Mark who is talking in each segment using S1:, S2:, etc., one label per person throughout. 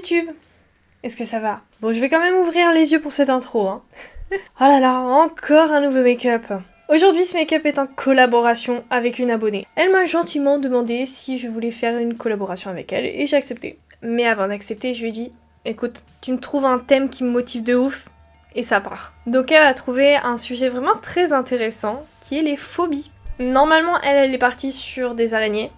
S1: YouTube. Est-ce que ça va? Bon, je vais quand même ouvrir les yeux pour cette intro, hein. Oh là là, encore un nouveau make-up. Aujourd'hui, ce make-up est en collaboration avec une abonnée. Elle m'a gentiment demandé si je voulais faire une collaboration avec elle et j'ai accepté. Mais avant d'accepter, je lui ai dit, écoute, tu me trouves un thème qui me motive de ouf et ça part. Donc elle a trouvé un sujet vraiment très intéressant qui est les phobies. Normalement, elle est partie sur des araignées.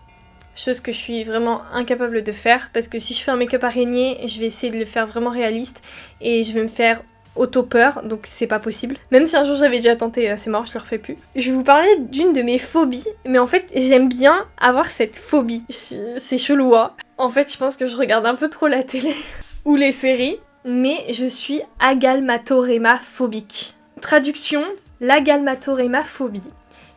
S1: Chose que je suis vraiment incapable de faire parce que si je fais un make-up araignée, je vais essayer de le faire vraiment réaliste et je vais me faire auto-peur, donc c'est pas possible. Même si un jour j'avais déjà tenté, c'est mort, je le refais plus. Je vais vous parler d'une de mes phobies, mais en fait j'aime bien avoir cette phobie. C'est chelou, hein. En fait je pense que je regarde un peu trop la télé ou les séries, mais je suis agalmatorémaphobique. Traduction, l'agalmatorémaphobie.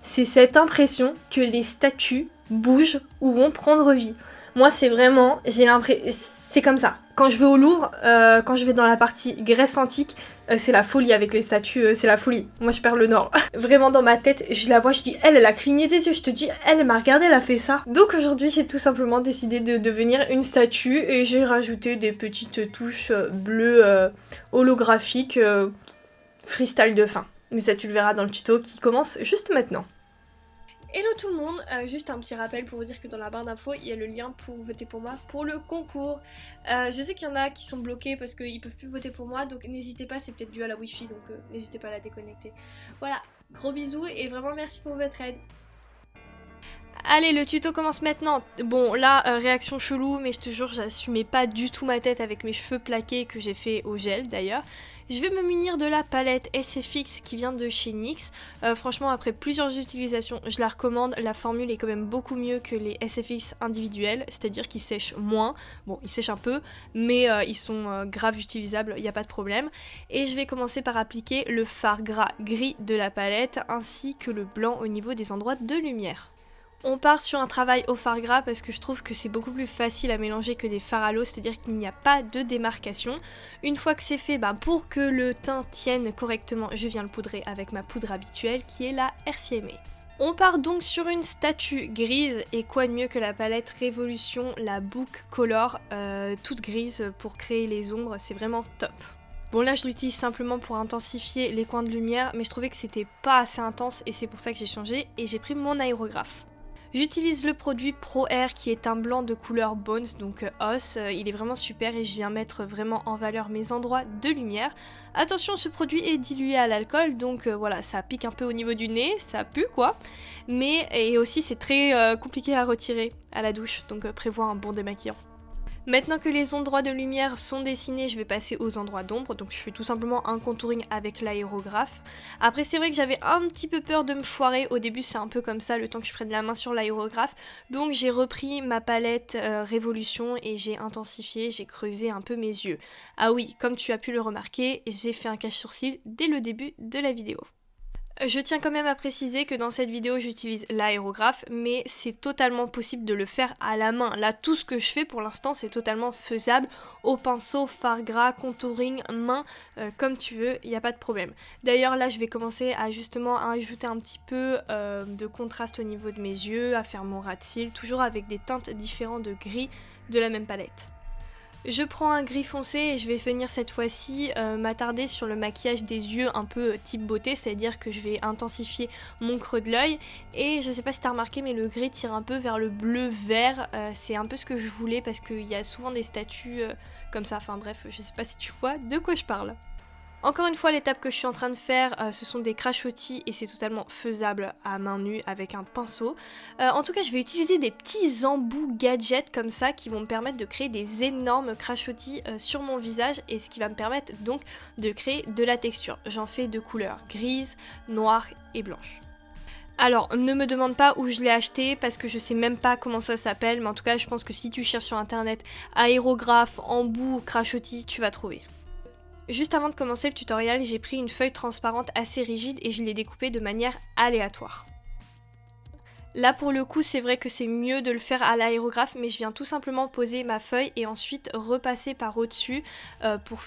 S1: C'est cette impression que les statues bougent ou vont prendre vie. Moi c'est vraiment, j'ai l'impression, c'est comme ça. Quand je vais au Louvre, quand je vais dans la partie Grèce antique, c'est la folie avec les statues, c'est la folie. Moi je perds le nord. Vraiment dans ma tête, je la vois, je dis elle a cligné des yeux, je te dis elle m'a regardé, elle a fait ça. Donc aujourd'hui j'ai tout simplement décidé de devenir une statue et j'ai rajouté des petites touches bleues holographiques, freestyle de fin. Mais ça tu le verras dans le tuto qui commence juste maintenant. Hello tout le monde, juste un petit rappel pour vous dire que dans la barre d'infos il y a le lien pour voter pour moi pour le concours. Je sais qu'il y en a qui sont bloqués parce qu'ils peuvent plus voter pour moi, donc n'hésitez pas, c'est peut-être dû à la wifi, donc n'hésitez pas à la déconnecter. Voilà, gros bisous et vraiment merci pour votre aide. Allez, le tuto commence maintenant. Bon, là, réaction chelou, mais je te jure, j'assumais pas du tout ma tête avec mes cheveux plaqués que j'ai fait au gel d'ailleurs. Je vais me munir de la palette SFX qui vient de chez NYX. Franchement, après plusieurs utilisations, je la recommande. La formule est quand même beaucoup mieux que les SFX individuels, c'est-à-dire qu'ils sèchent moins. Bon, ils sèchent un peu, mais ils sont grave utilisables, il n'y a pas de problème. Et je vais commencer par appliquer le fard gras gris de la palette, ainsi que le blanc au niveau des endroits de lumière. On part sur un travail au fard gras parce que je trouve que c'est beaucoup plus facile à mélanger que des fards à l'eau, c'est-à-dire qu'il n'y a pas de démarcation. Une fois que c'est fait, pour que le teint tienne correctement, je viens le poudrer avec ma poudre habituelle qui est la RCMA. On part donc sur une statue grise et quoi de mieux que la palette Révolution, la Book Color, toute grise pour créer les ombres, c'est vraiment top. Bon là je l'utilise simplement pour intensifier les coins de lumière, mais je trouvais que c'était pas assez intense et c'est pour ça que j'ai changé et j'ai pris mon aérographe. J'utilise le produit Pro Air qui est un blanc de couleur Bones, donc os, il est vraiment super et je viens mettre vraiment en valeur mes endroits de lumière. Attention, ce produit est dilué à l'alcool, donc voilà, ça pique un peu au niveau du nez, ça pue quoi, mais et aussi c'est très compliqué à retirer à la douche, donc prévois un bon démaquillant. Maintenant que les endroits de lumière sont dessinés, je vais passer aux endroits d'ombre, donc je fais tout simplement un contouring avec l'aérographe. Après c'est vrai que j'avais un petit peu peur de me foirer, au début c'est un peu comme ça le temps que je prenne la main sur l'aérographe, donc j'ai repris ma palette Révolution et j'ai intensifié, j'ai creusé un peu mes yeux. Ah oui, comme tu as pu le remarquer, j'ai fait un cache-sourcil dès le début de la vidéo. Je tiens quand même à préciser que dans cette vidéo j'utilise l'aérographe, mais c'est totalement possible de le faire à la main. Là tout ce que je fais pour l'instant c'est totalement faisable au pinceau, fard gras, contouring, main, comme tu veux, il n'y a pas de problème. D'ailleurs là je vais commencer à justement ajouter un petit peu de contraste au niveau de mes yeux, à faire mon ras de cils, toujours avec des teintes différentes de gris de la même palette. Je prends un gris foncé et je vais venir cette fois-ci m'attarder sur le maquillage des yeux un peu type beauté, c'est-à-dire que je vais intensifier mon creux de l'œil et je sais pas si t'as remarqué mais le gris tire un peu vers le bleu vert, c'est un peu ce que je voulais parce qu'il y a souvent des statues comme ça, enfin bref, je sais pas si tu vois de quoi je parle. Encore une fois, l'étape que je suis en train de faire, ce sont des crachotis et c'est totalement faisable à main nue avec un pinceau. En tout cas, je vais utiliser des petits embouts gadgets comme ça qui vont me permettre de créer des énormes crachotis sur mon visage et ce qui va me permettre donc de créer de la texture. J'en fais de couleurs grise, noire et blanche. Alors, ne me demande pas où je l'ai acheté parce que je sais même pas comment ça s'appelle, mais en tout cas, je pense que si tu cherches sur internet aérographe, embout, crachotis, tu vas trouver. Juste avant de commencer le tutoriel, j'ai pris une feuille transparente assez rigide et je l'ai découpée de manière aléatoire. Là pour le coup c'est vrai que c'est mieux de le faire à l'aérographe, mais je viens tout simplement poser ma feuille et ensuite repasser par au-dessus pour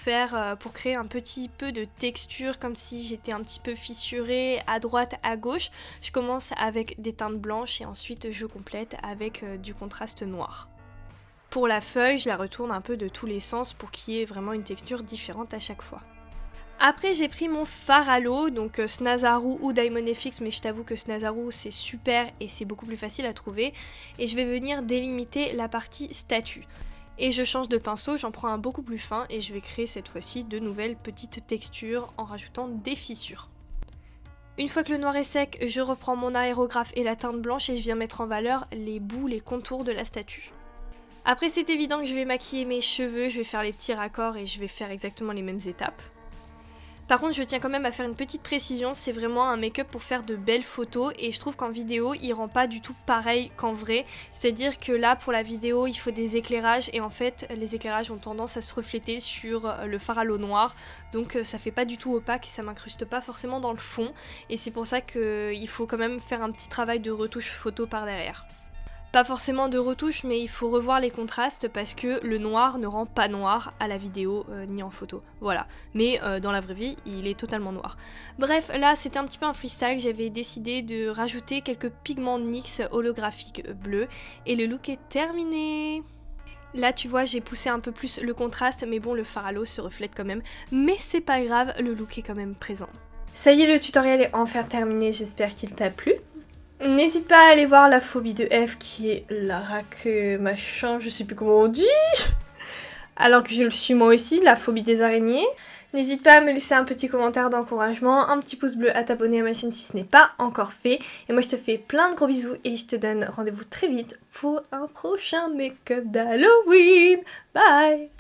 S1: créer un petit peu de texture comme si j'étais un petit peu fissurée à droite, à gauche. Je commence avec des teintes blanches et ensuite je complète avec du contraste noir. pour la feuille, je la retourne un peu de tous les sens pour qu'il y ait vraiment une texture différente à chaque fois. Après j'ai pris mon fard à l'eau, donc Snazaru ou Diamond FX, mais je t'avoue que Snazaru c'est super et c'est beaucoup plus facile à trouver. Et je vais venir délimiter la partie statue. Et je change de pinceau, j'en prends un beaucoup plus fin et je vais créer cette fois-ci de nouvelles petites textures en rajoutant des fissures. Une fois que le noir est sec, je reprends mon aérographe et la teinte blanche et je viens mettre en valeur les bouts, les contours de la statue. Après c'est évident que je vais maquiller mes cheveux, je vais faire les petits raccords et je vais faire exactement les mêmes étapes. Par contre je tiens quand même à faire une petite précision, c'est vraiment un make-up pour faire de belles photos et je trouve qu'en vidéo il rend pas du tout pareil qu'en vrai. C'est à dire que là pour la vidéo il faut des éclairages et en fait les éclairages ont tendance à se refléter sur le fard à l'eau noir, donc ça fait pas du tout opaque et ça m'incruste pas forcément dans le fond et c'est pour ça qu'il faut quand même faire un petit travail de retouche photo par derrière. Pas forcément de retouche, mais il faut revoir les contrastes parce que le noir ne rend pas noir à la vidéo ni en photo. Voilà. Mais dans la vraie vie, il est totalement noir. Bref, là c'était un petit peu un freestyle. J'avais décidé de rajouter quelques pigments NYX holographiques bleus et le look est terminé. Là tu vois j'ai poussé un peu plus le contraste, mais bon le fard à l'eau se reflète quand même. Mais c'est pas grave, le look est quand même présent. Ça y est, le tutoriel est enfin terminé, j'espère qu'il t'a plu. N'hésite pas à aller voir la phobie de F qui est la raque machin, je sais plus comment on dit. Alors que je le suis moi aussi, la phobie des araignées. N'hésite pas à me laisser un petit commentaire d'encouragement, un petit pouce bleu, à t'abonner à ma chaîne si ce n'est pas encore fait. Et moi je te fais plein de gros bisous et je te donne rendez-vous très vite pour un prochain make-up d'Halloween. Bye!